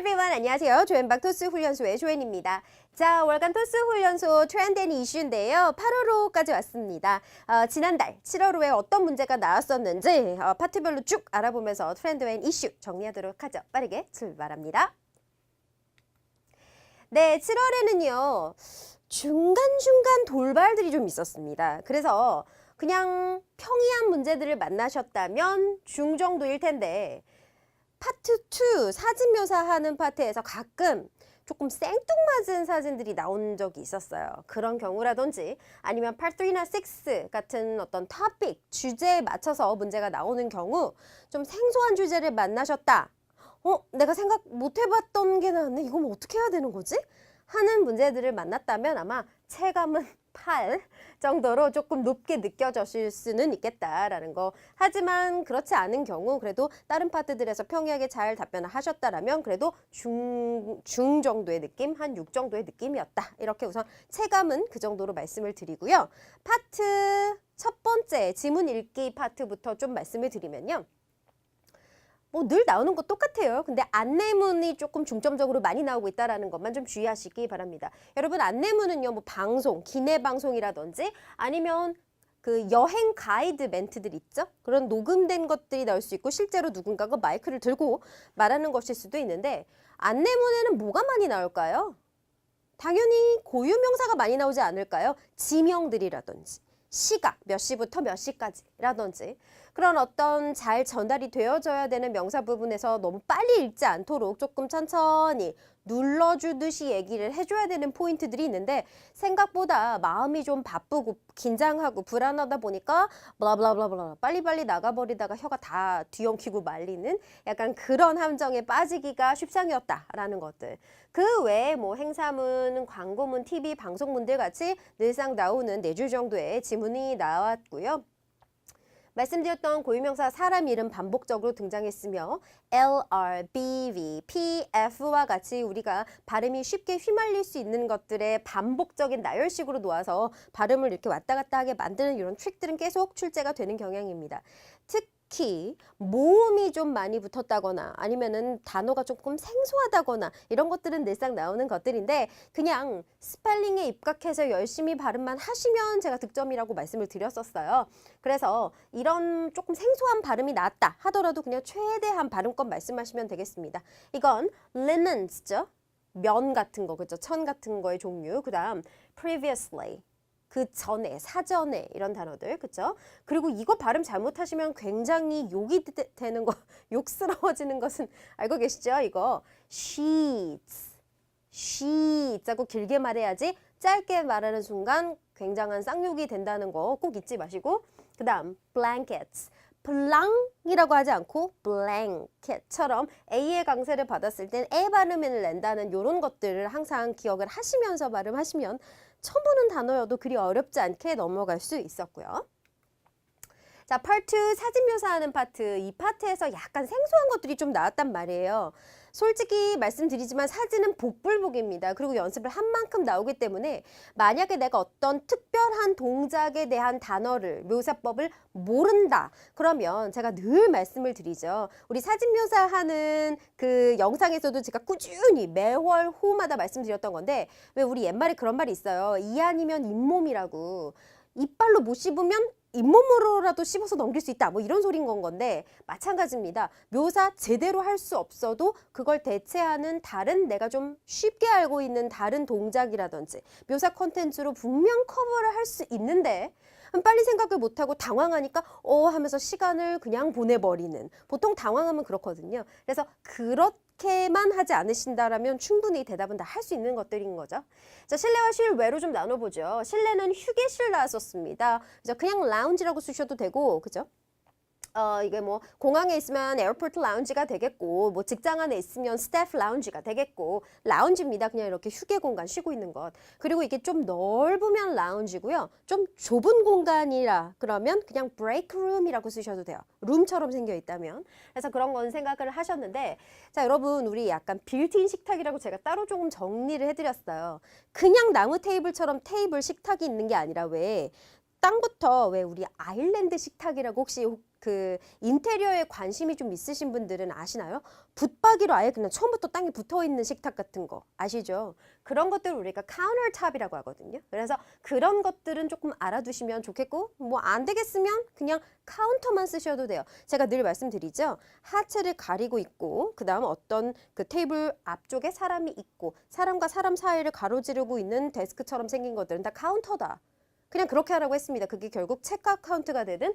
everyone, 안녕하세요. 조앤박 토스 훈련소의 조앤입니다. 자, 월간 토스 훈련소 트렌드 앤 이슈인데요. 8월호까지 왔습니다. 지난달 7월호에 어떤 문제가 나왔었는지 파트별로 쭉 알아보면서 트렌드 앤 이슈 정리하도록 하죠. 빠르게 출발합니다. 네, 7월에는요. 중간중간 돌발들이 좀 있었습니다. 그래서 그냥 평이한 문제들을 만나셨다면 중 정도일 텐데 파트 2 사진 묘사하는 파트에서 가끔 조금 생뚱맞은 사진들이 나온 적이 있었어요. 그런 경우라든지 아니면 파트 3나 6 같은 어떤 토픽, 주제에 맞춰서 문제가 나오는 경우 좀 생소한 주제를 만나셨다. 내가 생각 못 해봤던 게 나왔네. 이거 뭐 어떻게 해야 되는 거지? 하는 문제들을 만났다면 아마 체감은 8 정도로 조금 높게 느껴졌을 수는 있겠다라는 거. 하지만 그렇지 않은 경우 그래도 다른 파트들에서 평이하게 잘 답변을 하셨다라면 그래도 중 정도의 느낌, 한 6 정도의 느낌이었다. 이렇게 우선 체감은 그 정도로 말씀을 드리고요. 파트 첫 번째 지문 읽기 파트부터 좀 말씀을 드리면요. 뭐 늘 나오는 거 똑같아요. 근데 안내문이 조금 중점적으로 많이 나오고 있다는 것만 좀 주의하시기 바랍니다. 여러분 안내문은요, 뭐 방송, 기내 방송이라든지 아니면 그 여행 가이드 멘트들 있죠? 그런 녹음된 것들이 나올 수 있고 실제로 누군가가 마이크를 들고 말하는 것일 수도 있는데 안내문에는 뭐가 많이 나올까요? 당연히 고유명사가 많이 나오지 않을까요? 지명들이라든지 시각, 몇 시부터 몇 시까지라든지 그런 어떤 잘 전달이 되어져야 되는 명사 부분에서 너무 빨리 읽지 않도록 조금 천천히 눌러주듯이 얘기를 해줘야 되는 포인트들이 있는데 생각보다 마음이 좀 바쁘고 긴장하고 불안하다 보니까 블라블라블라 빨리빨리 나가버리다가 혀가 다 뒤엉키고 말리는 약간 그런 함정에 빠지기가 쉽상이었다라는 것들. 그 외에 뭐 행사문, 광고문, TV, 방송문들 같이 늘상 나오는 4줄 정도의 지문이 나왔고요. 말씀드렸던 고유명사 사람 이름 반복적으로 등장했으며 L, R, B, V, P, F와 같이 우리가 발음이 쉽게 휘말릴 수 있는 것들의 반복적인 나열식으로 놓아서 발음을 이렇게 왔다 갔다 하게 만드는 이런 트릭들은 계속 출제가 되는 경향입니다. 특히 모음이 좀 많이 붙었다거나 아니면은 단어가 조금 생소하다거나 이런 것들은 늘상 나오는 것들인데 그냥 스펠링에 입각해서 열심히 발음만 하시면 제가 득점이라고 말씀을 드렸었어요. 그래서 이런 조금 생소한 발음이 나왔다 하더라도 그냥 최대한 발음권 말씀하시면 되겠습니다. 이건 linens죠. 면 같은 거, 그죠? 천 같은 거의 종류. 그 다음 previously. 그 전에, 사전에 이런 단어들, 그쵸? 그리고 이거 발음 잘못하시면 굉장히 욕이 되는 거, 욕스러워지는 것은 알고 계시죠? 이거 sheets, sheets 하고 길게 말해야지 짧게 말하는 순간 굉장한 쌍욕이 된다는 거 꼭 잊지 마시고 그 다음 blankets, 블랑이라고 하지 않고 blanket처럼 A의 강세를 받았을 땐 에 발음을 낸다는 이런 것들을 항상 기억을 하시면서 발음하시면 처음 보는 단어여도 그리 어렵지 않게 넘어갈 수 있었고요. 자, 파트 사진 묘사하는 파트. 이 파트에서 약간 생소한 것들이 좀 나왔단 말이에요. 솔직히 말씀드리지만 사진은 복불복입니다. 그리고 연습을 한 만큼 나오기 때문에 만약에 내가 어떤 특별한 동작에 대한 단어를, 묘사법을 모른다. 그러면 제가 늘 말씀을 드리죠. 우리 사진 묘사하는 그 영상에서도 제가 꾸준히 매월 호마다 말씀드렸던 건데 왜 우리 옛말에 그런 말이 있어요. 이 아니면 잇몸이라고. 이빨로 못 씹으면 잇몸으로라도 씹어서 넘길 수 있다. 뭐 이런 소린 건데 마찬가지입니다. 묘사 제대로 할 수 없어도 그걸 대체하는 다른 내가 좀 쉽게 알고 있는 다른 동작이라든지 묘사 콘텐츠로 분명 커버를 할 수 있는데 빨리 생각을 못하고 당황하니까 하면서 시간을 그냥 보내버리는 보통 당황하면 그렇거든요. 그래서 그렇게만 하지 않으신다라면 충분히 대답은 다 할 수 있는 것들인 거죠. 자, 실내와 실외로 좀 나눠보죠. 실내는 휴게실 나왔었습니다. 그래서 그냥 라운지라고 쓰셔도 되고, 그죠? 이게 뭐 공항에 있으면 에어포트 라운지가 되겠고 뭐 직장 안에 있으면 스태프 라운지가 되겠고 라운지입니다. 그냥 이렇게 휴게 공간 쉬고 있는 것. 그리고 이게 좀 넓으면 라운지고요. 좀 좁은 공간이라 그러면 그냥 브레이크 룸이라고 쓰셔도 돼요. 룸처럼 생겨 있다면. 그래서 그런 건 생각을 하셨는데 자, 여러분 우리 약간 빌트인 식탁이라고 제가 따로 조금 정리를 해드렸어요. 그냥 나무 테이블처럼 테이블 식탁이 있는 게 아니라 왜 땅부터 왜 우리 아일랜드 식탁이라고 혹시 그 인테리어에 관심이 좀 있으신 분들은 아시나요? 붙박이로 아예 그냥 처음부터 땅에 붙어있는 식탁 같은 거 아시죠? 그런 것들을 우리가 카운터탑이라고 하거든요. 그래서 그런 것들은 조금 알아두시면 좋겠고 뭐 안 되겠으면 그냥 카운터만 쓰셔도 돼요. 제가 늘 말씀드리죠. 하체를 가리고 있고 그 다음 어떤 그 테이블 앞쪽에 사람이 있고 사람과 사람 사이를 가로지르고 있는 데스크처럼 생긴 것들은 다 카운터다. 그냥 그렇게 하라고 했습니다. 그게 결국 체크아웃 카운트가 되든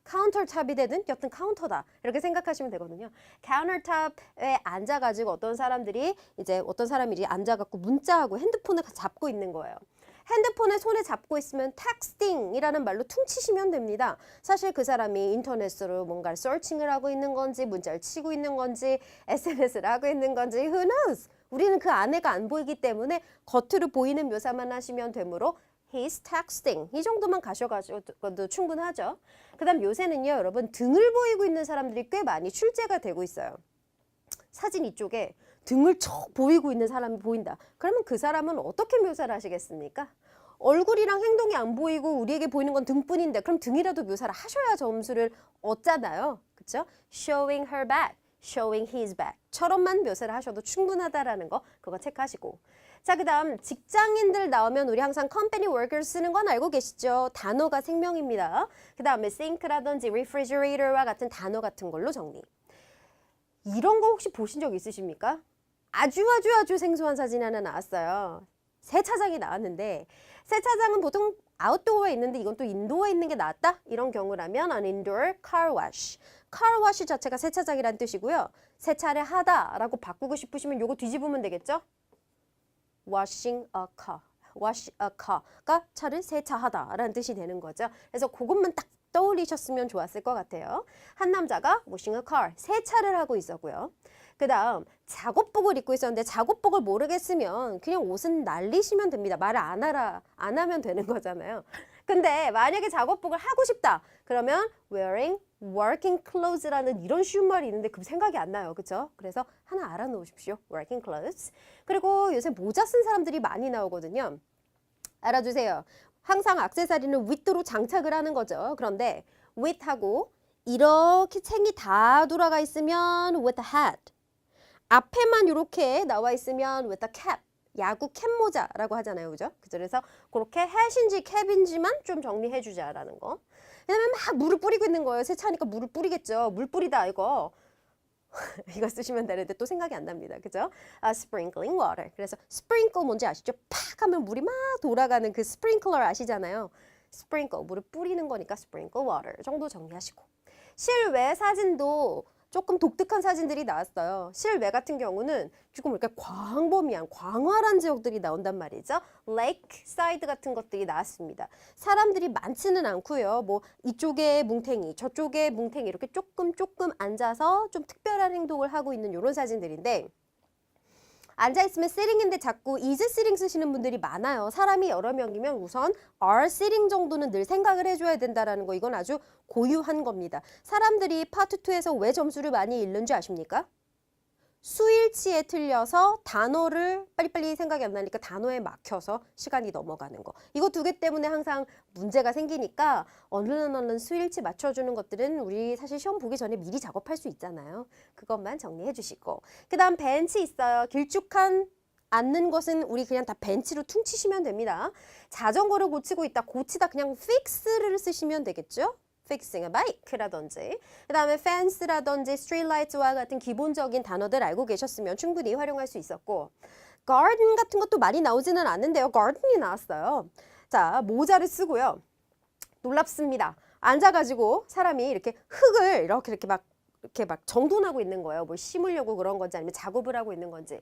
카운터탑이 되든 여튼 카운터다 이렇게 생각하시면 되거든요. 카운터탑에 앉아가지고 어떤 사람이 앉아갖고 문자하고 핸드폰을 잡고 있는 거예요. 핸드폰에 손에 잡고 있으면 텍스팅이라는 말로 퉁치시면 됩니다. 사실 그 사람이 인터넷으로 뭔가를 서칭을 하고 있는 건지 문자를 치고 있는 건지 SNS를 하고 있는 건지 who knows? 우리는 그 안에가 안 보이기 때문에 겉으로 보이는 묘사만 하시면 되므로 He's texting. 이 정도만 가셔가지고도 충분하죠. 그 다음 요새는요, 여러분 등을 보이고 있는 사람들이 꽤 많이 출제가 되고 있어요. 사진 이쪽에 등을 척 보이고 있는 사람이 보인다. 그러면 그 사람은 어떻게 묘사를 하시겠습니까? 얼굴이랑 행동이 안 보이고 우리에게 보이는 건 등뿐인데 그럼 등이라도 묘사를 하셔야 점수를 얻잖아요. 그렇죠? Showing her back, showing his back 처럼만 묘사를 하셔도 충분하다라는 거 그거 체크하시고 자, 그 다음 직장인들 나오면 우리 항상 company workers 쓰는 건 알고 계시죠? 단어가 생명입니다. 그 다음에 sink라든지 refrigerator와 같은 단어 같은 걸로 정리. 이런 거 혹시 보신 적 있으십니까? 아주 생소한 사진 하나 나왔어요. 세차장이 나왔는데 세차장은 보통 아웃도어에 있는데 이건 또 인도어에 있는 게 낫다? 이런 경우라면 an indoor car wash. car wash 자체가 세차장이란 뜻이고요. 세차를 하다라고 바꾸고 싶으시면 요거 뒤집으면 되겠죠? washing a car. wash a car가 차를 세차하다라는 뜻이 되는 거죠. 그래서 그것만 딱 떠올리셨으면 좋았을 것 같아요. 한 남자가 washing a car, 세차를 하고 있었고요. 그 다음 작업복을 입고 있었는데 작업복을 모르겠으면 그냥 옷은 날리시면 됩니다. 말을 안 하면 되는 거잖아요. 근데 만약에 작업복을 하고 싶다. 그러면 wearing working clothes라는 이런 쉬운 말이 있는데 그 생각이 안 나요. 그렇죠? 그래서 하나 알아놓으십시오. working clothes. 그리고 요새 모자 쓴 사람들이 많이 나오거든요. 알아두세요. 항상 액세서리는 with로 장착을 하는 거죠. 그런데 with하고 이렇게 챙이 다 돌아가 있으면 with a hat. 앞에만 이렇게 나와 있으면 with a cap. 야구 캡 모자라고 하잖아요. 그죠? 그래서 그렇게 hat인지 cap인지만 좀 정리해 주자라는 거. 왜냐면 막 물을 뿌리고 있는 거예요. 세차하니까 물을 뿌리겠죠. 물 뿌리다 이거. 이거 쓰시면 되는데 또 생각이 안 납니다. 그죠? sprinkling water. 그래서 sprinkle 뭔지 아시죠? 팍 하면 물이 막 돌아가는 그 스프링클러 아시잖아요. sprinkle, 물을 뿌리는 거니까 sprinkle water 정도 정리하시고. 실외 사진도 조금 독특한 사진들이 나왔어요. 실외 같은 경우는 조금 이렇게 광범위한 광활한 지역들이 나온단 말이죠. 레이크 사이드 같은 것들이 나왔습니다. 사람들이 많지는 않고요. 뭐 이쪽에 뭉탱이, 저쪽에 뭉탱이 이렇게 조금 앉아서 좀 특별한 행동을 하고 있는 이런 사진들인데 앉아있으면 sitting인데 자꾸 is sitting 쓰시는 분들이 많아요. 사람이 여러 명이면 우선 are sitting 정도는 늘 생각을 해줘야 된다는 거 이건 아주 고유한 겁니다. 사람들이 파트 2에서 왜 점수를 많이 잃는 줄 아십니까? 수일치에 틀려서 단어를 빨리빨리 생각이 안 나니까 단어에 막혀서 시간이 넘어가는 거. 이거 두 개 때문에 항상 문제가 생기니까 얼른 수일치 맞춰주는 것들은 우리 사실 시험 보기 전에 미리 작업할 수 있잖아요. 그것만 정리해 주시고. 그 다음 벤치 있어요. 길쭉한 앉는 것은 우리 그냥 다 벤치로 퉁치시면 됩니다. 자전거를 고치고 있다. 고치다 그냥 fix를 쓰시면 되겠죠? fixing a bike라든지 그 다음에 fence라든지 streetlights와 같은 기본적인 단어들 알고 계셨으면 충분히 활용할 수 있었고 garden 같은 것도 많이 나오지는 않는데요. garden이 나왔어요. 자, 모자를 쓰고요. 놀랍습니다. 앉아가지고 사람이 이렇게 흙을 이렇게 막 정돈하고 있는 거예요. 뭘 심으려고 그런 건지 아니면 작업을 하고 있는 건지.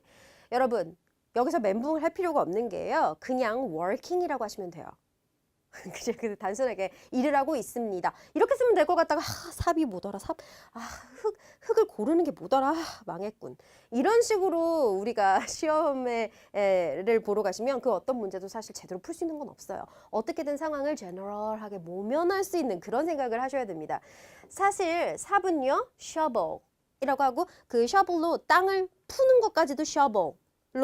여러분 여기서 멘붕을 할 필요가 없는 게요. 그냥 working이라고 하시면 돼요. 그냥 단순하게 일을 하고 있습니다. 이렇게 쓰면 될 것 같다가 삽이 뭐더라 흙을 고르는 게 뭐더라 망했군. 이런 식으로 우리가 시험을 보러 가시면 그 어떤 문제도 사실 제대로 풀 수 있는 건 없어요. 어떻게든 상황을 제너럴하게 모면할 수 있는 그런 생각을 하셔야 됩니다. 사실 삽은요 shovel 이라고 하고 그 shovel로 땅을 푸는 것까지도 shovel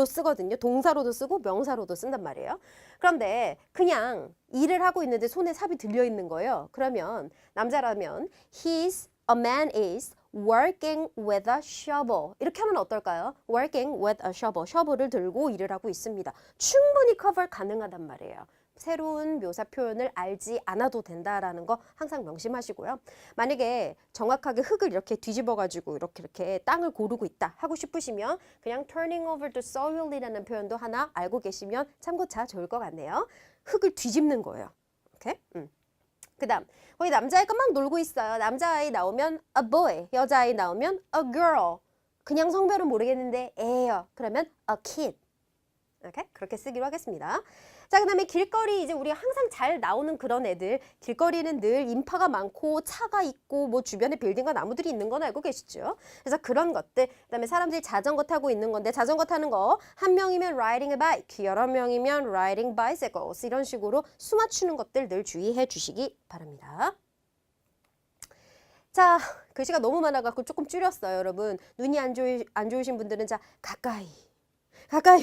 쓰거든요. 동사로도 쓰고 명사로도 쓴단 말이에요. 그런데 그냥 일을 하고 있는데 손에 삽이 들려 있는 거예요. 그러면 남자라면 a man is working with a shovel. 이렇게 하면 어떨까요? working with a shovel. shovel을 들고 일을 하고 있습니다. 충분히 커버 가능하단 말이에요. 새로운 묘사 표현을 알지 않아도 된다라는 거 항상 명심하시고요. 만약에 정확하게 흙을 이렇게 뒤집어가지고 이렇게 땅을 고르고 있다 하고 싶으시면 그냥 turning over the soil이라는 표현도 하나 알고 계시면 참고차 좋을 것 같네요. 흙을 뒤집는 거예요. 오케이? 그 다음 거기 남자애가 막 놀고 있어요. 남자아이 나오면 a boy, 여자아이 나오면 a girl. 그냥 성별은 모르겠는데 애예요. 그러면 a kid. 오케이? 그렇게 쓰기로 하겠습니다. 자, 그 다음에 길거리 이제 우리가 항상 잘 나오는 그런 애들. 길거리는 늘 인파가 많고 차가 있고 뭐 주변에 빌딩과 나무들이 있는 건 알고 계시죠? 그래서 그런 것들. 그 다음에 사람들이 자전거 타고 있는 건데 자전거 타는 거 한 명이면 riding a bike, 여러 명이면 riding bicycles 이런 식으로 수 맞추는 것들 늘 주의해 주시기 바랍니다. 자, 글씨가 너무 많아갖고 조금 줄였어요, 여러분. 눈이 안 좋으신 분들은 자, 가까이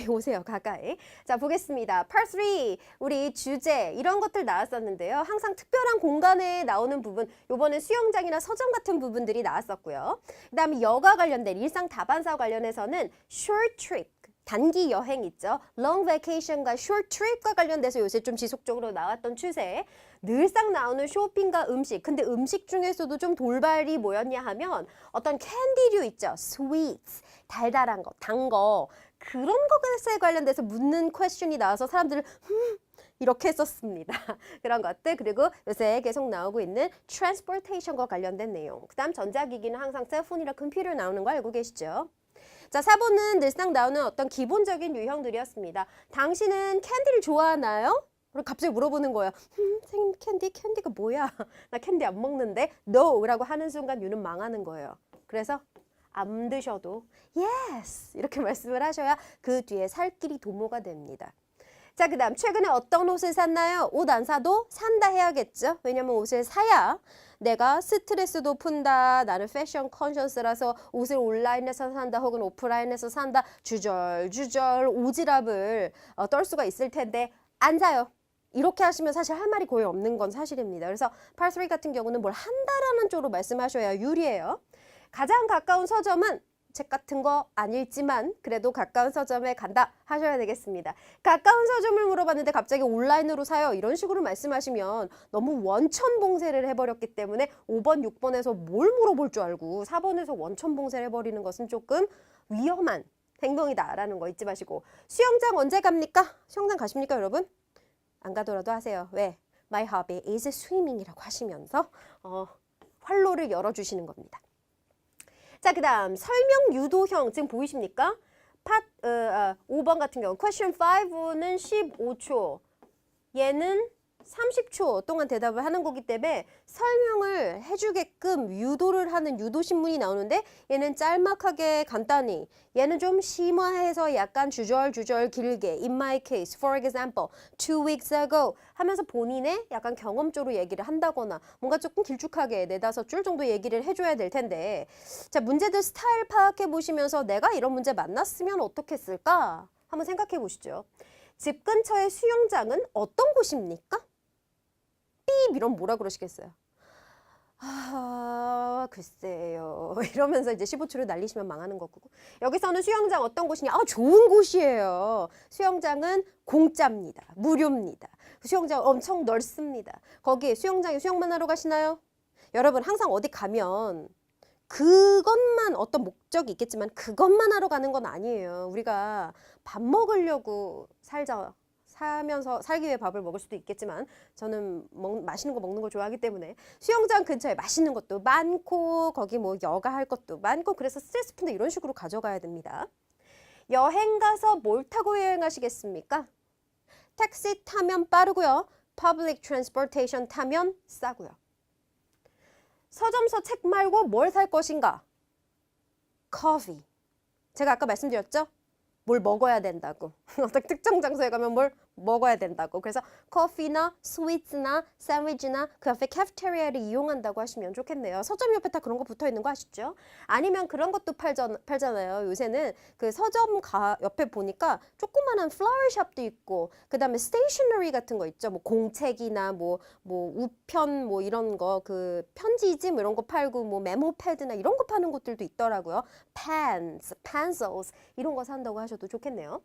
오세요. 가까이. 자, 보겠습니다. Part 3. 우리 주제 이런 것들 나왔었는데요. 항상 특별한 공간에 나오는 부분. 요번엔 수영장이나 서점 같은 부분들이 나왔었고요. 그 다음에 여가 관련된 일상 다반사 관련해서는 short trip. 단기 여행 있죠. long vacation과 short trip과 관련돼서 요새 좀 지속적으로 나왔던 추세. 늘상 나오는 쇼핑과 음식. 근데 음식 중에서도 좀 돌발이 뭐였냐 하면 어떤 캔디류 있죠. sweets. 달달한 거, 단 거. 그런 것에 관련돼서 묻는 퀘스천이 나와서 사람들을 이렇게 했었습니다. 그런 것들. 그리고 요새 계속 나오고 있는 transportation과 관련된 내용. 그 다음 전자기기는 항상 셀폰이나 컴퓨터 나오는 거 알고 계시죠? 자, 4번은 늘상 나오는 어떤 기본적인 유형들이었습니다. 당신은 캔디를 좋아하나요? 그리고 갑자기 물어보는 거예요. 선생님 캔디가 뭐야? 나 캔디 안 먹는데? No! 라고 하는 순간 유는 망하는 거예요. 그래서 안 드셔도 yes! 이렇게 말씀을 하셔야 그 뒤에 살 길이 도모가 됩니다. 자, 그 다음 최근에 어떤 옷을 샀나요? 옷 안 사도 산다 해야겠죠? 왜냐면 옷을 사야 내가 스트레스도 푼다. 나는 패션 컨셔스라서 옷을 온라인에서 산다 혹은 오프라인에서 산다. 주절주절 오지랖을 떨 수가 있을 텐데 안 사요. 이렇게 하시면 사실 할 말이 거의 없는 건 사실입니다. 그래서 Part 3 같은 경우는 뭘 한다라는 쪽으로 말씀하셔야 유리해요. 가장 가까운 서점은 책 같은 거 안 읽지만 그래도 가까운 서점에 간다 하셔야 되겠습니다. 가까운 서점을 물어봤는데 갑자기 온라인으로 사요. 이런 식으로 말씀하시면 너무 원천봉쇄를 해버렸기 때문에 5번, 6번에서 뭘 물어볼 줄 알고 4번에서 원천봉쇄를 해버리는 것은 조금 위험한 행동이다라는 거 잊지 마시고 수영장 언제 갑니까? 수영장 가십니까 여러분? 안 가더라도 하세요. 왜? My hobby is swimming이라고 하시면서 활로를 열어주시는 겁니다. 자, 그 다음 설명 유도형 지금 보이십니까? 5번 같은 경우 question 5는 15초 얘는 30초 동안 대답을 하는 거기 때문에 설명을 해주게끔 유도를 하는 유도신문이 나오는데 얘는 짤막하게 간단히 얘는 좀 심화해서 약간 주절주절 길게 In my case, for example, 2 weeks ago 하면서 본인의 약간 경험적으로 얘기를 한다거나 뭔가 조금 길쭉하게 4-5줄 정도 얘기를 해줘야 될 텐데 자, 문제들 스타일 파악해 보시면서 내가 이런 문제 만났으면 어떻게 했을까? 한번 생각해 보시죠. 집 근처의 수영장은 어떤 곳입니까? 삐 이러면 뭐라 그러시겠어요? 글쎄요. 이러면서 이제 15초를 날리시면 망하는 거고. 여기서는 수영장 어떤 곳이냐? 좋은 곳이에요. 수영장은 공짜입니다. 무료입니다. 수영장 엄청 넓습니다. 거기 수영장에 수영만 하러 가시나요? 여러분 항상 어디 가면 그것만 어떤 목적이 있겠지만 그것만 하러 가는 건 아니에요. 우리가 밥 먹으려고 살면서 살기 위해 밥을 먹을 수도 있겠지만 저는 맛있는 거 먹는 걸 좋아하기 때문에 수영장 근처에 맛있는 것도 많고 거기 뭐 여가 할 것도 많고 그래서 스트레스 푼다 이런 식으로 가져가야 됩니다. 여행 가서 뭘 타고 여행하시겠습니까? 택시 타면 빠르고요. Public transportation 타면 싸고요. 서점서 책 말고 뭘 살 것인가? Coffee. 제가 아까 말씀드렸죠? 뭘 먹어야 된다고. 어떤 특정 장소에 가면 뭘 먹어야 된다고. 그래서 커피나 스위트나 샌드위치나 그 앞에 카페테리아를 이용한다고 하시면 좋겠네요. 서점 옆에 다 그런 거 붙어 있는 거 아시죠? 아니면 그런 것도 팔잖아요. 요새는 그 서점 옆에 보니까 조그만한 플라워샵도 있고 그 다음에 스테이셔너리 같은 거 있죠. 뭐 공책이나 뭐 우편 뭐 이런 거 그 편지지 뭐 이런 거 팔고 뭐 메모 패드나 이런 거 파는 곳들도 있더라고요. pens, pencils 이런 거 산다고 하셔도 좋겠네요.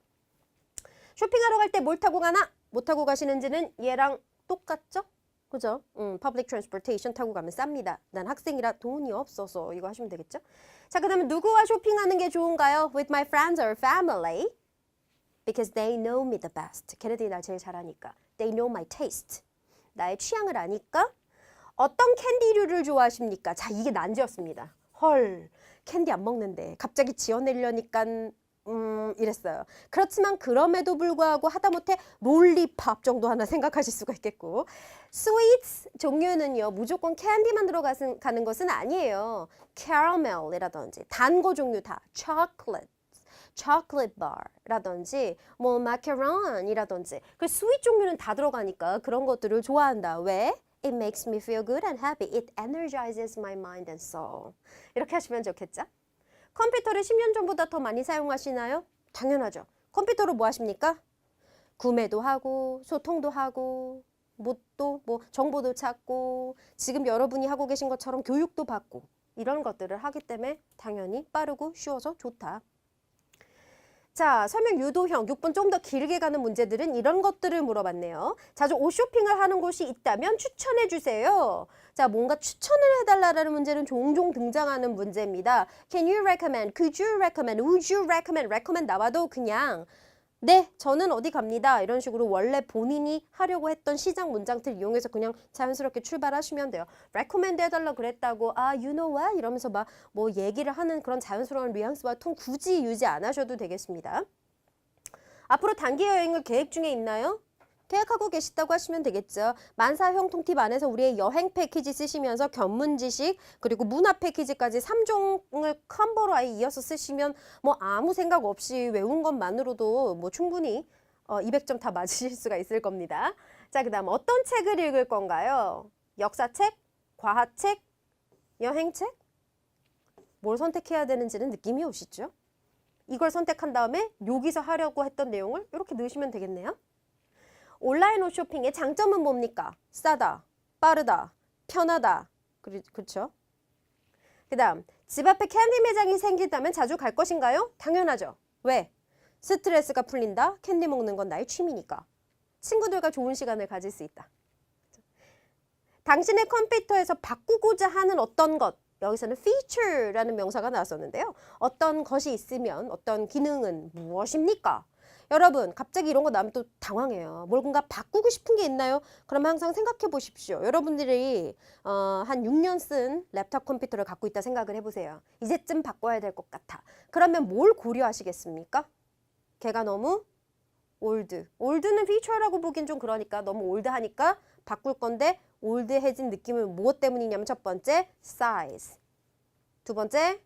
쇼핑하러 갈 때 뭘 타고 가나? 뭐 타고 가시는지는 얘랑 똑같죠? 그죠? public transportation 타고 가면 쌉니다. 난 학생이라 돈이 없어서 이거 하시면 되겠죠? 자, 그 다음에 누구와 쇼핑하는 게 좋은가요? With my friends or family. Because they know me the best. 걔네들이 날 제일 잘 아니까. They know my taste. 나의 취향을 아니까. 어떤 캔디류를 좋아하십니까? 자, 이게 난제였습니다. 헐, 캔디 안 먹는데 갑자기 지어내려니까 이랬어요. 그렇지만 그럼에도 불구하고 하다못해 롤리팝 정도 하나 생각하실 수가 있겠고 스위트 종류는요 무조건 캔디만 들어가는 것은 아니에요. 캐러멜이라든지 단 거 종류 다 초콜릿 바라든지 뭐 마카롱이라든지 그 스윗 종류는 다 들어가니까 그런 것들을 좋아한다. 왜? It makes me feel good and happy. It energizes my mind and soul. 이렇게 하시면 좋겠죠? 컴퓨터를 10년 전보다 더 많이 사용하시나요? 당연하죠. 컴퓨터로 뭐 하십니까? 구매도 하고 소통도 하고 또 뭐 정보도 찾고 지금 여러분이 하고 계신 것처럼 교육도 받고 이런 것들을 하기 때문에 당연히 빠르고 쉬워서 좋다. 자, 설명 유도형 6번 좀 더 길게 가는 문제들은 이런 것들을 물어봤네요. 자주 옷 쇼핑을 하는 곳이 있다면 추천해 주세요. 자, 뭔가 추천을 해달라는 문제는 종종 등장하는 문제입니다. Can you recommend? Could you recommend? Would you recommend? recommend 나와도 그냥 네, 저는 어디 갑니다. 이런 식으로 원래 본인이 하려고 했던 시작 문장들 이용해서 그냥 자연스럽게 출발하시면 돼요. recommend 해달라 그랬다고 you know what? 이러면서 막 뭐 얘기를 하는 그런 자연스러운 뉘앙스와 톤 굳이 유지 안 하셔도 되겠습니다. 앞으로 단기 여행을 계획 중에 있나요? 계획하고 계시다고 하시면 되겠죠. 만사 형통팁 안에서 우리의 여행 패키지 쓰시면서 견문 지식 그리고 문화 패키지까지 3종을 컴보로 아예 이어서 쓰시면 뭐 아무 생각 없이 외운 것만으로도 뭐 충분히 200점 다 맞으실 수가 있을 겁니다. 자, 그 다음 어떤 책을 읽을 건가요? 역사책? 과학책? 여행책? 뭘 선택해야 되는지는 느낌이 오시죠? 이걸 선택한 다음에 여기서 하려고 했던 내용을 이렇게 넣으시면 되겠네요. 온라인 옷 쇼핑의 장점은 뭡니까? 싸다, 빠르다, 편하다. 그렇죠? 그 다음 집 앞에 캔디 매장이 생긴다면 자주 갈 것인가요? 당연하죠. 왜? 스트레스가 풀린다. 캔디 먹는 건 나의 취미니까. 친구들과 좋은 시간을 가질 수 있다. 당신의 컴퓨터에서 바꾸고자 하는 어떤 것. 여기서는 feature라는 명사가 나왔었는데요. 어떤 것이 있으면 어떤 기능은 무엇입니까? 여러분 갑자기 이런 거 나오면 또 당황해요. 뭔가 바꾸고 싶은 게 있나요? 그러면 항상 생각해 보십시오. 여러분들이 한 6년 쓴 랩탑 컴퓨터를 갖고 있다 생각을 해보세요. 이제쯤 바꿔야 될 것 같아. 그러면 뭘 고려하시겠습니까? 걔가 너무 올드. 올드는 피처라고 보긴 좀 그러니까 너무 올드하니까 바꿀 건데 올드해진 느낌은 무엇 때문이냐면 첫 번째 size. 두 번째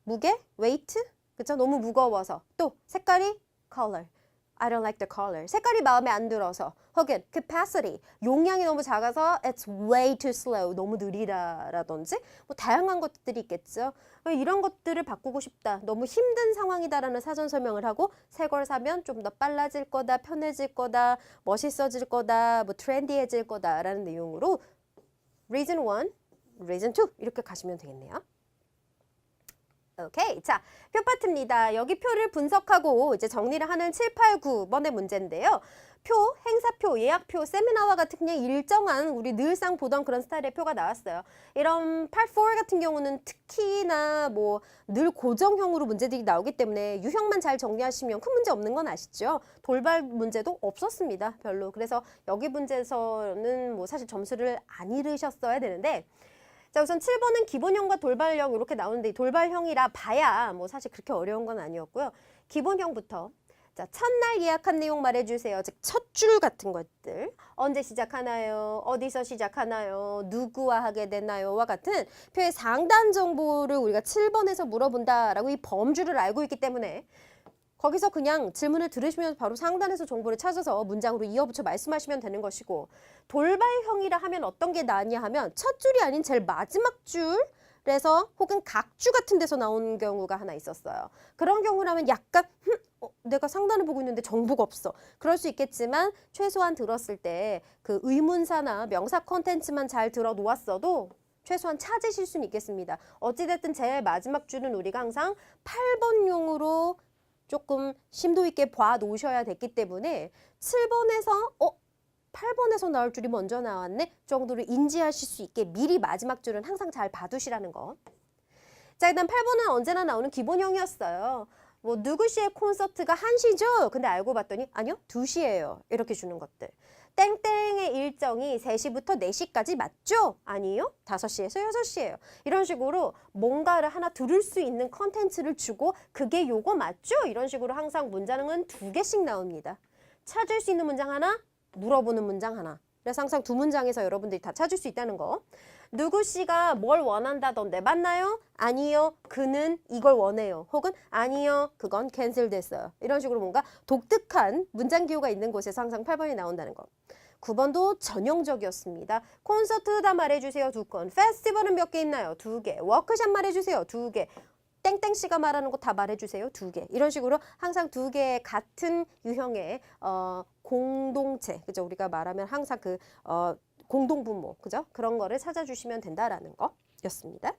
무게, weight. 그쵸? 너무 무거워서. 또 색깔이 color. I don't like the color. 색깔이 마음에 안 들어서. 혹은 capacity. 용량이 너무 작아서 it's way too slow. 너무 느리다라든지 뭐 다양한 것들이 있겠죠. 이런 것들을 바꾸고 싶다. 너무 힘든 상황이다라는 사전 설명을 하고 새 걸 사면 좀 더 빨라질 거다, 편해질 거다, 멋있어질 거다, 뭐 트렌디해질 거다라는 내용으로 reason 1, reason 2 이렇게 가시면 되겠네요. 오케이. 자, 표 파트입니다. 여기 표를 분석하고 이제 정리를 하는 7, 8, 9번의 문제인데요. 표, 행사표, 예약표, 세미나와 같은 그냥 일정한 우리 늘상 보던 그런 스타일의 표가 나왔어요. 이런 Part 4 같은 경우는 특히나 뭐 늘 고정형으로 문제들이 나오기 때문에 유형만 잘 정리하시면 큰 문제 없는 건 아시죠? 돌발 문제도 없었습니다. 별로. 그래서 여기 문제에서는 뭐 사실 점수를 안 잃으셨어야 되는데 자, 우선 7번은 기본형과 돌발형 이렇게 나오는데 돌발형이라 봐야 뭐 사실 그렇게 어려운 건 아니었고요. 기본형부터 자, 첫날 예약한 내용 말해주세요. 즉, 첫 줄 같은 것들. 언제 시작하나요? 어디서 시작하나요? 누구와 하게 되나요? 와 같은 표의 상단 정보를 우리가 7번에서 물어본다라고 이 범주를 알고 있기 때문에 거기서 그냥 질문을 들으시면 바로 상단에서 정보를 찾아서 문장으로 이어붙여 말씀하시면 되는 것이고, 돌발형이라 하면 어떤 게 나으냐 하면 첫 줄이 아닌 제일 마지막 줄에서 혹은 각주 같은 데서 나오는 경우가 하나 있었어요. 그런 경우라면 약간 내가 상단을 보고 있는데 정보가 없어. 그럴 수 있겠지만 최소한 들었을 때 그 의문사나 명사 컨텐츠만 잘 들어 놓았어도 최소한 찾으실 수는 있겠습니다. 어찌됐든 제일 마지막 줄은 우리가 항상 8번용으로 조금 심도 있게 봐 놓으셔야 됐기 때문에 7번에서 8번에서 나올 줄이 먼저 나왔네 정도를 인지하실 수 있게 미리 마지막 줄은 항상 잘 봐두시라는 거. 자, 일단 8번은 언제나 나오는 기본형이었어요. 뭐 누구시의 콘서트가 1시죠? 근데 알고 봤더니 아니요 2시예요. 이렇게 주는 것들. 땡땡의 일정이 3시부터 4시까지 맞죠? 아니요 5시에서 6시예요. 이런 식으로 뭔가를 하나 들을 수 있는 컨텐츠를 주고 그게 요거 맞죠? 이런 식으로 항상 문장은 2개씩 나옵니다. 찾을 수 있는 문장 하나, 물어보는 문장 하나. 그래서 항상 2문장에서 여러분들이 다 찾을 수 있다는 거. 누구 씨가 뭘 원한다던데 맞나요? 아니요. 그는 이걸 원해요. 혹은 아니요. 그건 캔슬됐어요. 이런 식으로 뭔가 독특한 문장 기호가 있는 곳에서 항상 8번이 나온다는 거. 9번도 전형적이었습니다. 콘서트다 말해주세요. 2건. 페스티벌은 몇 개 있나요? 2개. 워크숍 말해주세요. 2개. 땡땡 씨가 말하는 거 다 말해주세요. 2개. 이런 식으로 항상 2개의 같은 유형의 공동체, 그죠? 우리가 말하면 항상 그 공동분모, 그죠? 그런 거를 찾아주시면 된다라는 거였습니다.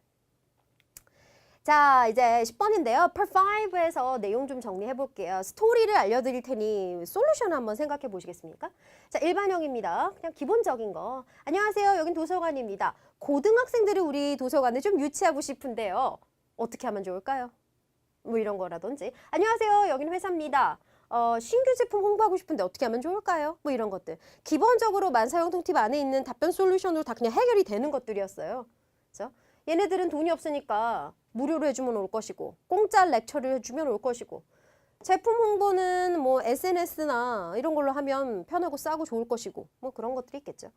자, 이제 10번인데요. Part 5에서 내용 좀 정리해 볼게요. 스토리를 알려드릴 테니 솔루션 한번 생각해 보시겠습니까? 자, 일반형입니다. 그냥 기본적인 거. 안녕하세요. 여긴 도서관입니다. 고등학생들이 우리 도서관을 좀 유치하고 싶은데요. 어떻게 하면 좋을까요? 뭐 이런 거라든지. 안녕하세요. 여긴 회사입니다. 신규 제품 홍보하고 싶은데 어떻게 하면 좋을까요? 뭐 이런 것들. 기본적으로 만사형통 팁 안에 있는 답변 솔루션으로 다 그냥 해결이 되는 것들이었어요. 그렇죠? 얘네들은 돈이 없으니까 무료로 해주면 올 것이고 공짜 렉처를 해주면 올 것이고 제품 홍보는 뭐 SNS나 이런 걸로 하면 편하고 싸고 좋을 것이고 뭐 그런 것들이 있겠죠.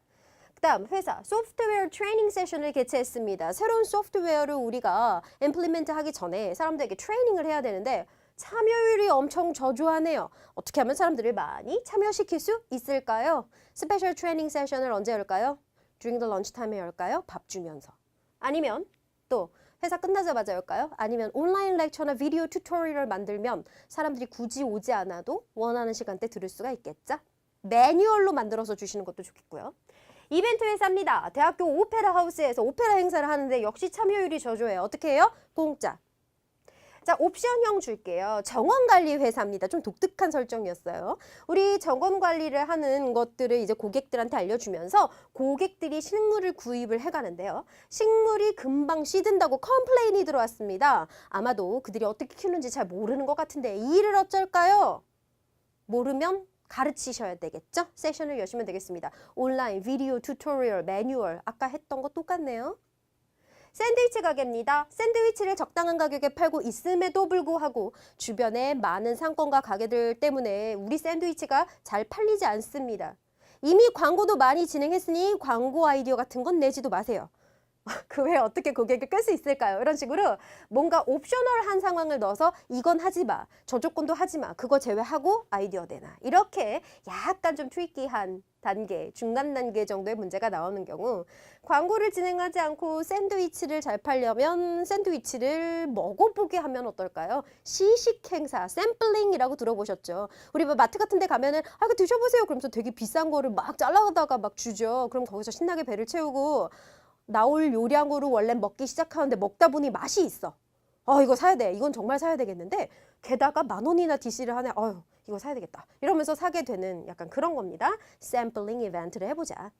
그다음 회사 소프트웨어 트레이닝 세션을 개최했습니다. 새로운 소프트웨어를 우리가 임플리멘트 하기 전에 사람들에게 트레이닝을 해야 되는데 참여율이 엄청 저조하네요. 어떻게 하면 사람들을 많이 참여시킬 수 있을까요? 스페셜 트레이닝 세션을 언제 열까요? During the lunch time에 열까요? 밥 주면서. 아니면 또 회사 끝나자마자 열까요? 아니면 온라인 렉처나 비디오 튜토리얼을 만들면 사람들이 굳이 오지 않아도 원하는 시간대 들을 수가 있겠죠? 매뉴얼로 만들어서 주시는 것도 좋겠고요. 이벤트 회사입니다. 대학교 오페라 하우스에서 오페라 행사를 하는데 역시 참여율이 저조해요. 어떻게 해요? 공짜. 자, 옵션형 줄게요. 정원관리 회사입니다. 좀 독특한 설정이었어요. 우리 정원관리를 하는 것들을 이제 고객들한테 알려주면서 고객들이 식물을 구입을 해가는데요. 식물이 금방 시든다고 컴플레인이 들어왔습니다. 아마도 그들이 어떻게 키우는지 잘 모르는 것 같은데 이 일을 어쩔까요? 모르면 가르치셔야 되겠죠? 세션을 여시면 되겠습니다. 온라인, 비디오, 튜토리얼, 매뉴얼 아까 했던 거 똑같네요. 샌드위치 가게입니다. 샌드위치를 적당한 가격에 팔고 있음에도 불구하고 주변에 많은 상권과 가게들 때문에 우리 샌드위치가 잘 팔리지 않습니다. 이미 광고도 많이 진행했으니 광고 아이디어 같은 건 내지도 마세요. 그 외에 어떻게 고객을 끌 수 있을까요? 이런 식으로 뭔가 옵셔널한 상황을 넣어서 이건 하지 마, 저 조건도 하지 마, 그거 제외하고 아이디어 내놔. 이렇게 약간 좀 트리키한 단계, 중간 단계 정도의 문제가 나오는 경우 광고를 진행하지 않고 샌드위치를 잘 팔려면 샌드위치를 먹어보게 하면 어떨까요? 시식 행사, 샘플링이라고 들어보셨죠? 우리 뭐 마트 같은 데 가면은 이거 드셔보세요. 그러면서 되게 비싼 거를 막 잘라다가 막 주죠. 그럼 거기서 신나게 배를 채우고 나올 요량으로 원래 먹기 시작하는데 먹다 보니 맛이 있어. 이거 사야 돼. 이건 정말 사야 되겠는데 게다가 10,000원이나 DC를 하네. 이거 사야 되겠다. 이러면서 사게 되는 약간 그런 겁니다. 샘플링 이벤트를 해보자.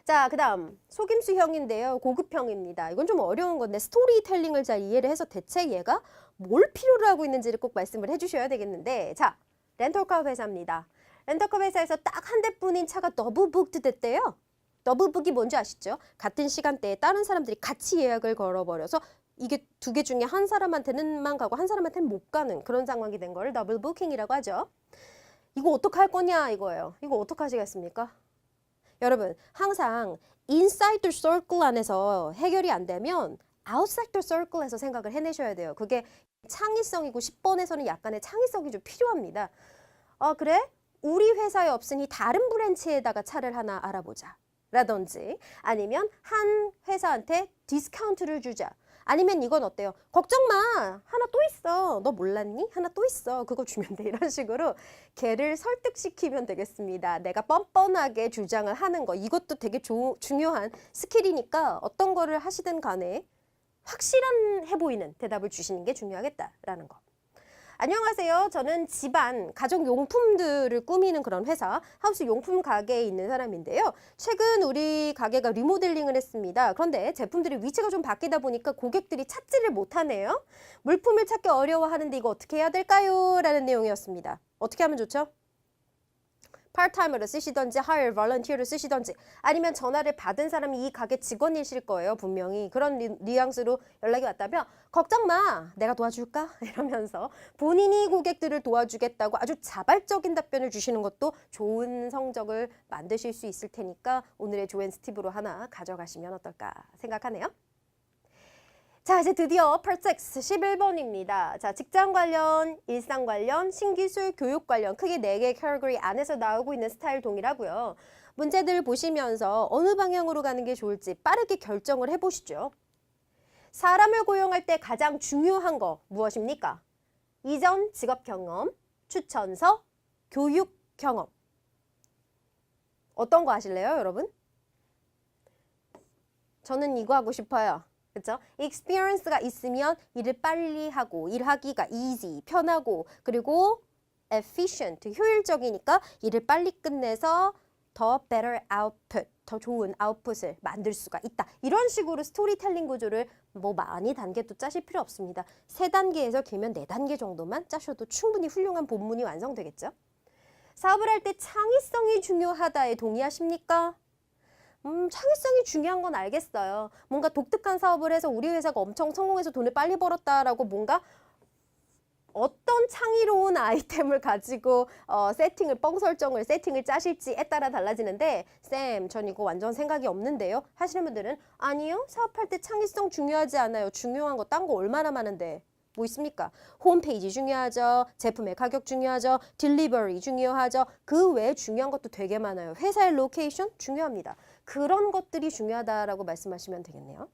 자, 그 다음 속임수형인데요. 고급형입니다. 이건 좀 어려운 건데 스토리텔링을 잘 이해를 해서 대체 얘가 뭘 필요로 하고 있는지를 꼭 말씀을 해주셔야 되겠는데 자, 렌터카 회사입니다. 렌터카 회사에서 딱 한 대뿐인 차가 더블 북드 됐대요. 더블북이 뭔지 아시죠? 같은 시간대에 다른 사람들이 같이 예약을 걸어버려서 이게 2개 중에 한 사람한테는만 가고 한 사람한테는 못 가는 그런 상황이 된 거를 더블 부킹이라고 하죠. 이거 어떡할 거냐 이거예요. 이거 어떡하시겠습니까? 여러분 항상 inside the circle 안에서 해결이 안 되면 outside the circle에서 생각을 해내셔야 돼요. 그게 창의성이고 10번에서는 약간의 창의성이 좀 필요합니다. 그래? 우리 회사에 없으니 다른 브랜치에다가 차를 하나 알아보자. 라든지 아니면 한 회사한테 디스카운트를 주자. 아니면 이건 어때요? 걱정 마. 하나 또 있어. 너 몰랐니? 하나 또 있어. 그거 주면 돼. 이런 식으로 걔를 설득시키면 되겠습니다. 내가 뻔뻔하게 주장을 하는 거. 이것도 되게 중요한 스킬이니까 어떤 거를 하시든 간에 확실해 보이는 대답을 주시는 게 중요하겠다라는 거. 안녕하세요. 저는 집안 가족 용품들을 꾸미는 그런 회사 하우스 용품 가게에 있는 사람인데요. 최근 우리 가게가 리모델링을 했습니다. 그런데 제품들이 위치가 좀 바뀌다 보니까 고객들이 찾지를 못하네요. 물품을 찾기 어려워하는데 이거 어떻게 해야 될까요? 라는 내용이었습니다. 어떻게 하면 좋죠? 파트타임으로 쓰시던지 hire volunteer로 쓰시던지 아니면 전화를 받은 사람이 이 가게 직원이실 거예요. 분명히 그런 뉘앙스로 연락이 왔다면 걱정 마 내가 도와줄까? 이러면서 본인이 고객들을 도와주겠다고 아주 자발적인 답변을 주시는 것도 좋은 성적을 만드실 수 있을 테니까 오늘의 조앤스 팁으로 하나 가져가시면 어떨까 생각하네요. 자, 이제 드디어 Part 6, 11번입니다. 자, 직장 관련, 일상 관련, 신기술, 교육 관련 크게 4개의 캐러거리 안에서 나오고 있는 스타일 동일하고요. 문제들 보시면서 어느 방향으로 가는 게 좋을지 빠르게 결정을 해보시죠. 사람을 고용할 때 가장 중요한 거 무엇입니까? 이전 직업 경험, 추천서, 교육 경험. 어떤 거 하실래요, 여러분? 저는 이거 하고 싶어요. 그렇죠? experience가 있으면 일을 빨리 하고 일하기가 easy, 편하고 그리고 efficient, 효율적이니까 일을 빨리 끝내서 더 better output, 더 좋은 아웃풋을 만들 수가 있다. 이런 식으로 스토리텔링 구조를 뭐 많이 단계도 짜실 필요 없습니다. 3단계에서 길면 4단계 정도만 짜셔도 충분히 훌륭한 본문이 완성되겠죠? 사업을 할 때 창의성이 중요하다에 동의하십니까? 창의성이 중요한 건 알겠어요. 뭔가 독특한 사업을 해서 우리 회사가 엄청 성공해서 돈을 빨리 벌었다라고 뭔가 어떤 창의로운 아이템을 가지고 세팅을 짜실지에 따라 달라지는데 쌤, 전 이거 완전 생각이 없는데요. 하시는 분들은 아니요. 사업할 때 창의성 중요하지 않아요. 중요한 거 딴 거 얼마나 많은데. 뭐 있습니까? 홈페이지 중요하죠. 제품의 가격 중요하죠. 딜리버리 중요하죠. 그 외에 중요한 것도 되게 많아요. 회사의 로케이션 중요합니다. 그런 것들이 중요하다라고 말씀하시면 되겠네요.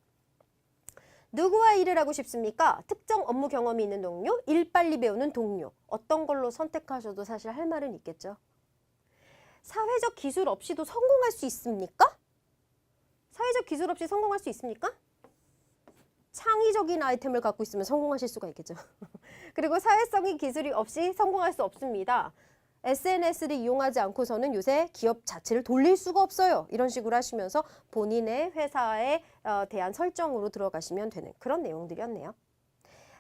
누구와 일을 하고 싶습니까? 특정 업무 경험이 있는 동료, 일 빨리 배우는 동료. 어떤 걸로 선택하셔도 사실 할 말은 있겠죠. 사회적 기술 없이도 성공할 수 있습니까? 사회적 기술 없이 성공할 수 있습니까? 창의적인 아이템을 갖고 있으면 성공하실 수가 있겠죠. 그리고 사회성인 기술이 없이 성공할 수 없습니다. SNS를 이용하지 않고서는 요새 기업 자체를 돌릴 수가 없어요. 이런 식으로 하시면서 본인의 회사에 대한 설정으로 들어가시면 되는 그런 내용들이었네요.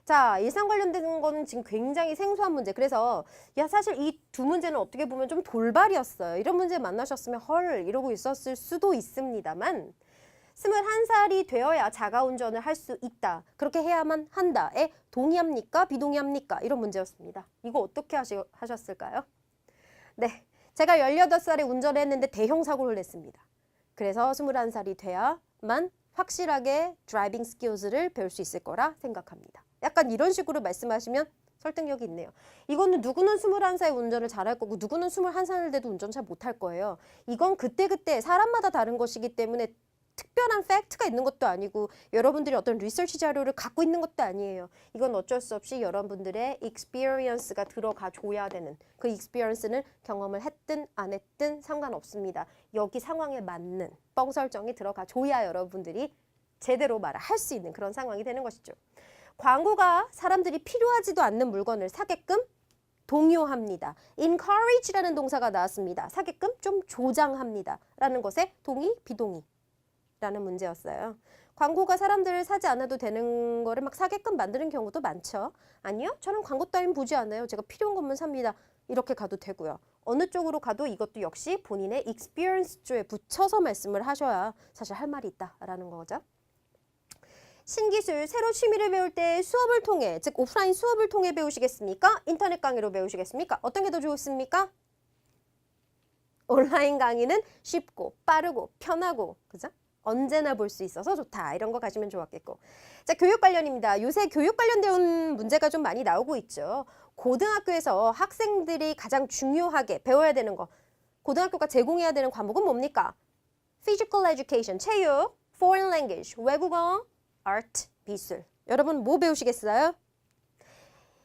자, 일상 관련된 거는 지금 굉장히 생소한 문제. 그래서 사실 이 두 문제는 어떻게 보면 좀 돌발이었어요. 이런 문제 만나셨으면 헐 이러고 있었을 수도 있습니다만 21살이 되어야 자가운전을 할 수 있다. 그렇게 해야만 한다에 동의합니까? 비동의합니까? 이런 문제였습니다. 이거 어떻게 하셨을까요? 네, 제가 18살에 운전을 했는데 대형 사고를 냈습니다. 그래서 21살이 돼야만 확실하게 드라이빙 스킬즈를 배울 수 있을 거라 생각합니다. 약간 이런 식으로 말씀하시면 설득력이 있네요. 이거는 누구는 21살에 운전을 잘할 거고 누구는 21살 돼도 운전 잘 못할 거예요. 이건 그때그때 사람마다 다른 것이기 때문에 특별한 팩트가 있는 것도 아니고 여러분들이 어떤 리서치 자료를 갖고 있는 것도 아니에요. 이건 어쩔 수 없이 여러분들의 experience가 들어가 줘야 되는 그 experience는 경험을 했든 안 했든 상관없습니다. 여기 상황에 맞는 뻥 설정이 들어가 줘야 여러분들이 제대로 말을 할 수 있는 그런 상황이 되는 것이죠. 광고가 사람들이 필요하지도 않는 물건을 사게끔 동요합니다. encourage라는 동사가 나왔습니다. 사게끔 좀 조장합니다. 라는 것에 동의, 비동의. 라는 문제였어요. 광고가 사람들을 사지 않아도 되는 거를 막 사게끔 만드는 경우도 많죠. 아니요, 저는 광고 따윈 보지 않아요. 제가 필요한 것만 삽니다. 이렇게 가도 되고요. 어느 쪽으로 가도 이것도 역시 본인의 experience 쪽에 붙여서 말씀을 하셔야 사실 할 말이 있다라는 거죠. 신기술, 새로 취미를 배울 때 수업을 통해, 즉 오프라인 수업을 통해 배우시겠습니까? 인터넷 강의로 배우시겠습니까? 어떤 게 더 좋습니까? 온라인 강의는 쉽고 빠르고 편하고, 그죠? 언제나 볼 수 있어서 좋다. 이런 거 가시면 좋았겠고. 자, 교육 관련입니다. 요새 교육 관련된 문제가 좀 많이 나오고 있죠. 고등학교에서 학생들이 가장 중요하게 배워야 되는 거. 고등학교가 제공해야 되는 과목은 뭡니까? Physical Education, 체육, Foreign Language, 외국어, Art, 미술. 여러분 뭐 배우시겠어요?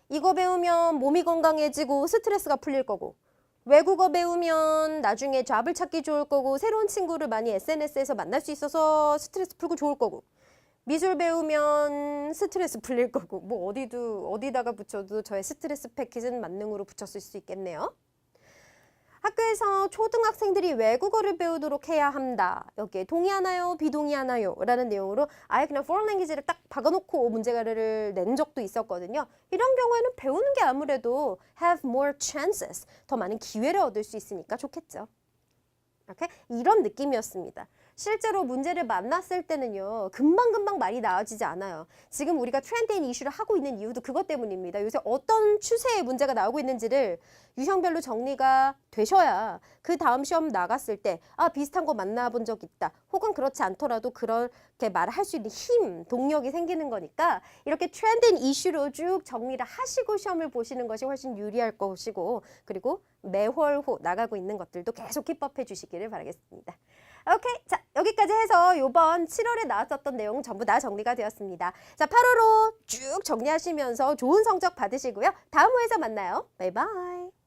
이거 배우면 몸이 건강해지고 스트레스가 풀릴 거고, 외국어 배우면 나중에 잡을 찾기 좋을 거고, 새로운 친구를 많이 SNS에서 만날 수 있어서 스트레스 풀고 좋을 거고, 미술 배우면 스트레스 풀릴 거고, 뭐 어디다가 붙여도 저의 스트레스 패키지는 만능으로 붙였을 수 있겠네요. 학교에서 초등학생들이 외국어를 배우도록 해야 한다. 여기에 동의하나요? 비동의하나요? 라는 내용으로 아예 그냥 foreign language를 딱 박아놓고 문제를 낸 적도 있었거든요. 이런 경우에는 배우는 게 아무래도 have more chances, 더 많은 기회를 얻을 수 있으니까 좋겠죠. 이렇게 이런 느낌이었습니다. 실제로 문제를 만났을 때는요, 금방금방 말이 나아지지 않아요. 지금 우리가 트렌드인 이슈를 하고 있는 이유도 그것 때문입니다. 요새 어떤 추세의 문제가 나오고 있는지를 유형별로 정리가 되셔야 그 다음 시험 나갔을 때 비슷한 거 만나본 적 있다. 혹은 그렇지 않더라도 그렇게 말을 할 수 있는 힘, 동력이 생기는 거니까 이렇게 트렌드인 이슈로 쭉 정리를 하시고 시험을 보시는 것이 훨씬 유리할 것이고, 그리고 매월호 나가고 있는 것들도 계속 킵업해 주시기를 바라겠습니다. 오케이, 자 여기까지 해서 이번 7월에 나왔었던 내용 전부 다 정리가 되었습니다. 자 8월호 쭉 정리하시면서 좋은 성적 받으시고요. 다음 호에서 만나요. 바이바이.